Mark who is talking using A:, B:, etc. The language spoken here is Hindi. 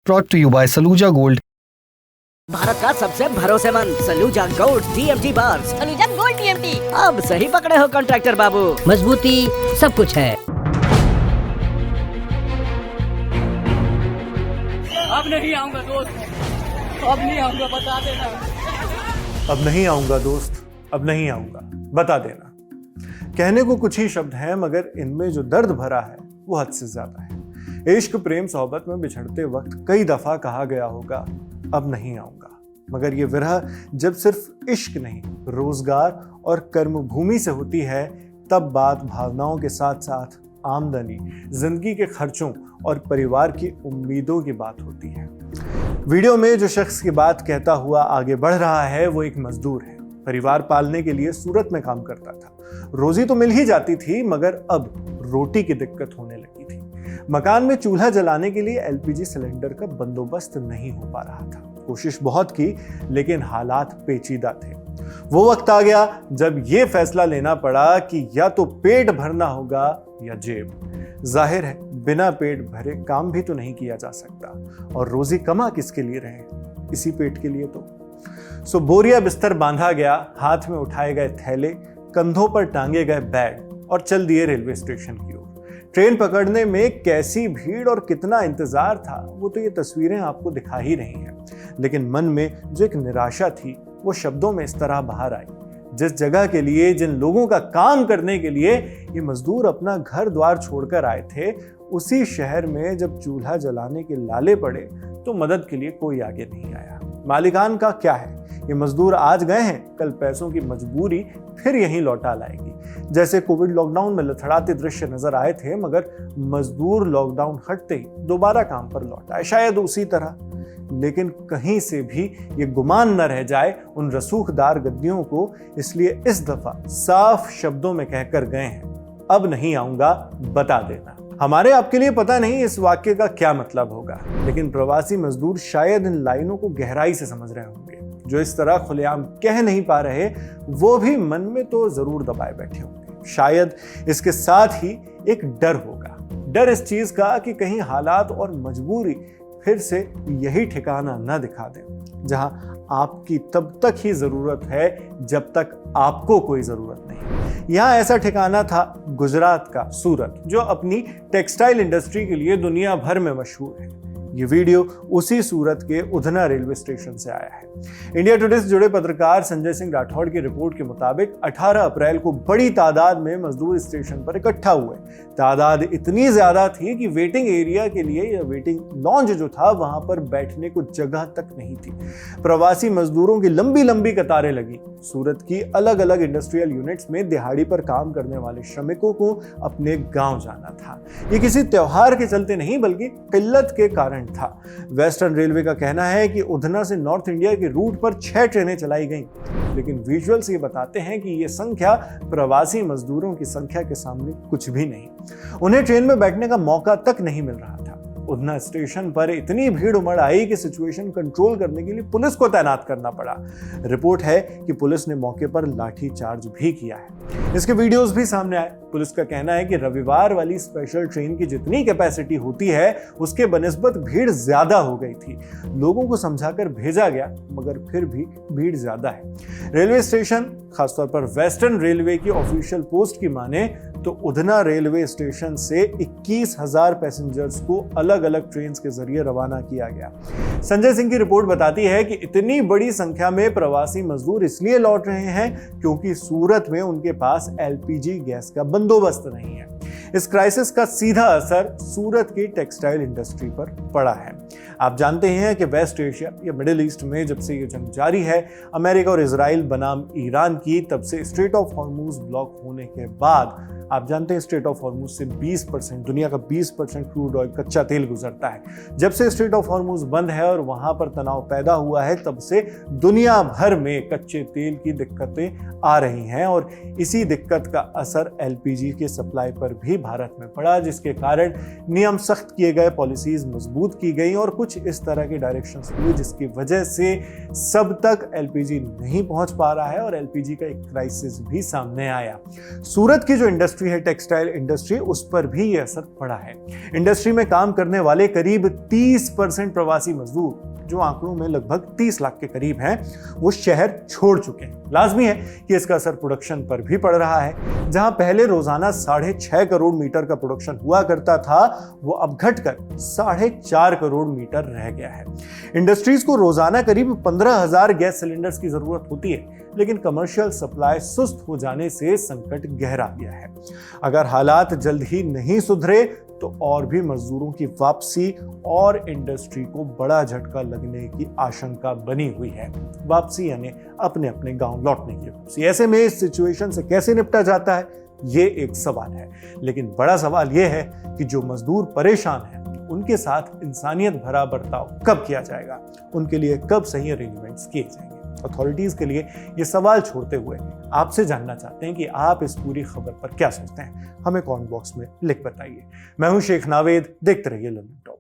A: brought to you by Saluja Gold.
B: Bharat का सबसे भरोसेमंद Saluja gold TMT bar.
C: Saluja gold TMT।
B: अब सही पकड़े हो कॉन्ट्रैक्टर बाबू,
C: मजबूती सब कुछ है।
D: अब नहीं आऊंगा दोस्त, अब नहीं आऊंगा, बता देना।
E: अब नहीं आऊंगा दोस्त, अब नहीं आऊंगा, बता देना। कहने को कुछ ही शब्द हैं, मगर इनमें जो दर्द भरा है वो हद से ज्यादा है। इश्क प्रेम सोहबत में बिछड़ते वक्त कई दफा कहा गया होगा अब नहीं आऊंगा, मगर ये विरह जब सिर्फ इश्क नहीं रोजगार और कर्मभूमि से होती है, तब बात भावनाओं के साथ साथ आमदनी, जिंदगी के खर्चों और परिवार की उम्मीदों की बात होती है। वीडियो में जो शख्स की बात कहता हुआ आगे बढ़ रहा है वो एक मजदूर है। परिवार पालने के लिए सूरत में काम करता था। रोजी तो मिल ही जाती थी, मगर अब रोटी की दिक्कत होने लगी थी। मकान में चूल्हा जलाने के लिए LPG सिलेंडर का बंदोबस्त नहीं हो पा रहा था। कोशिश बहुत की, लेकिन हालात पेचीदा थे। वो वक्त आ गया जब ये फैसला लेना पड़ा कि या तो पेट भरना होगा या जेब। जाहिर है बिना पेट भरे काम भी तो नहीं किया जा सकता, और रोजी कमा किसके लिए रहे, इसी पेट के लिए तो बोरिया बिस्तर बांधा गया, हाथ में उठाए गए थैले, कंधों पर टांगे गए बैग और चल दिए रेलवे स्टेशन की ओर। ट्रेन पकड़ने में कैसी भीड़ और कितना इंतजार था वो तो ये तस्वीरें आपको दिखा ही रही हैं, लेकिन मन में जो एक निराशा थी वो शब्दों में इस तरह बाहर आई। जिस जगह के लिए, जिन लोगों का काम करने के लिए ये मजदूर अपना घर द्वार छोड़कर आए थे, उसी शहर में जब चूल्हा जलाने के लाले पड़े तो मदद के लिए कोई आगे नहीं आया। मालिकान का क्या है, ये मजदूर आज गए हैं, कल पैसों की मजबूरी फिर यहीं लौटा लाएगी। जैसे कोविड लॉकडाउन में लथड़ाते दृश्य नजर आए थे, मगर मजदूर लॉकडाउन हटते ही दोबारा काम पर लौट आए, शायद उसी तरह। लेकिन कहीं से भी ये गुमान न रह जाए उन रसूखदार गद्दियों को, इसलिए इस दफा साफ शब्दों में कहकर गए हैं, अब नहीं आऊंगा, बता देना। हमारे आपके लिए पता नहीं इस वाक्य का क्या मतलब होगा, लेकिन प्रवासी मजदूर शायद इन लाइनों को गहराई से समझ रहे होंगे। जो इस तरह खुलेआम कह नहीं पा रहे, वो भी मन में तो जरूर दबाए बैठे होंगे। शायद इसके साथ ही एक डर होगा, डर इस चीज का कि कहीं हालात और मजबूरी फिर से यही ठिकाना न दिखा दें जहां आपकी तब तक ही जरूरत है जब तक आपको कोई जरूरत नहीं। यहां ऐसा ठिकाना था गुजरात का सूरत, जो अपनी टेक्सटाइल इंडस्ट्री के लिए दुनिया भर में मशहूर है। ये वीडियो उसी सूरत के उधना रेलवे स्टेशन से आया है। इंडिया टुडे से जुड़े पत्रकार संजय सिंह राठौड़ की रिपोर्ट के मुताबिक 18 अप्रैल को बड़ी तादाद में मजदूर स्टेशन पर इकट्ठा हुए। तादाद इतनी ज्यादा थी कि वेटिंग एरिया के लिए या वेटिंग लॉन्ज जो था वहां पर बैठने को जगह तक नहीं थी। प्रवासी मजदूरों की लंबी लंबी कतारें लगी। सूरत की अलग अलग इंडस्ट्रियल यूनिट्स में दिहाड़ी पर काम करने वाले श्रमिकों को अपने गांव जाना था। ये किसी त्योहार के चलते नहीं, बल्कि किल्लत के कारण था। वेस्टर्न रेलवे का कहना है कि उधना से नॉर्थ इंडिया के रूट पर 6 ट्रेनें चलाई गईं, लेकिन विजुअल्स ये बताते हैं कि ये संख्या प्रवासी मजदूरों की संख्या के सामने कुछ भी नहीं। उन्हें ट्रेन में बैठने का मौका तक नहीं मिल रहा था। उधना स्टेशन पर इतनी भीड़ उमड़ आई कि सिचुएशन कंट्रोल करने के लिए पुलिस को तैनात करना पड़ा। रिपोर्ट है कि पुलिस ने मौके पर लाठी चार्ज भी किया है। इसके वीडियोस भी सामने आए। पुलिस का कहना है कि रविवार वाली स्पेशल ट्रेन की जितनी कैपेसिटी होती है उसके बनिस्बत भीड़ ज्यादा हो गई थी। लोगों को समझाकर भेजा गया, मगर फिर भी भीड़ ज्यादा है। रेलवे स्टेशन, खासतौर पर वेस्टर्न रेलवे की ऑफिशियल पोस्ट की माने तो उधना रेलवे स्टेशन से 21,000 पैसेंजर्स को अलग अलग ट्रेन के जरिए रवाना किया गया। संजय सिंह की रिपोर्ट बताती है कि इतनी बड़ी संख्या में प्रवासी मजदूर इसलिए लौट रहे हैं क्योंकि सूरत में उनके पास LPG गैस का बंदोबस्त नहीं है। इस क्राइसिस का सीधा असर सूरत की टेक्सटाइल इंडस्ट्री पर पड़ा है। आप जानते हैं कि वेस्ट एशिया या मिडिल ईस्ट में जब से ये जंग जारी है, अमेरिका और इजराइल बनाम ईरान की, तब से स्ट्रेट ऑफ हॉर्मुज ब्लॉक होने के बाद आप जानते हैं स्ट्रेट ऑफ हॉर्मुज से 20%, दुनिया का 20% क्रूड ऑयल कच्चा तेल गुजरता है। जब से स्ट्रेट ऑफ हॉर्मुज बंद है और वहां पर तनाव पैदा हुआ है, तब से दुनिया भर में कच्चे तेल की दिक्कतें आ रही हैं, और इसी दिक्कत का असर LPG के सप्लाई पर भी भी भारत में पड़ा, जिसके कारण नियम सख्त किए गए, पॉलिसीज मजबूत की गई और कुछ इस तरह की डायरेक्शंस हुई जिसकी वजह से सब तक एलपीजी नहीं पहुंच पा रहा है और एलपीजी का एक क्राइसिस भी सामने आया। सूरत की जो इंडस्ट्री है, टेक्सटाइल इंडस्ट्री, उस पर भी ये असर पड़ा है। इंडस्ट्री में काम करने वाले करीब 30% प्रवासी मजदूर, जो आंकड़ों में लगभग 30 लाख के करीब हैं, वो शहर छोड़ चुके हैं। लाजमी है कि इसका असर प्रोडक्शन पर भी पड़ रहा है। जहां पहले रोजाना 6.5 करोड़ मीटर का प्रोडक्शन हुआ करता था, वो अब घटकर 4.5 करोड़ मीटर रह गया है। इंडस्ट्रीज को रोजाना करीब 15,000 गैस सिलेंडर्स की जरूरत होती है, लेकिन कमर्शियल सप्लाई सुस्त हो जाने से संकट गहरा गया है। अगर हालात जल्द ही नहीं सुधरे तो और भी मजदूरों की वापसी और इंडस्ट्री को बड़ा झटका लगने की आशंका बनी हुई है। वापसी यानी अपने अपने गांव लौटने की वापसी। ऐसे में इस सिचुएशन से कैसे निपटा जाता है, ये एक सवाल है। लेकिन बड़ा सवाल ये है कि जो मजदूर परेशान हैं, उनके साथ इंसानियत भरा बर्ताव कब किया जाएगा, उनके लिए कब सही अरेंजमेंट्स किए जाएंगे। अथॉरिटीज के लिए ये सवाल छोड़ते हुए आपसे जानना चाहते हैं कि आप इस पूरी खबर पर क्या सोचते हैं। हमें कमेंट बॉक्स में लिख बताइए। मैं हूं शेख नावेद, देखते रहिए लंदन टॉप।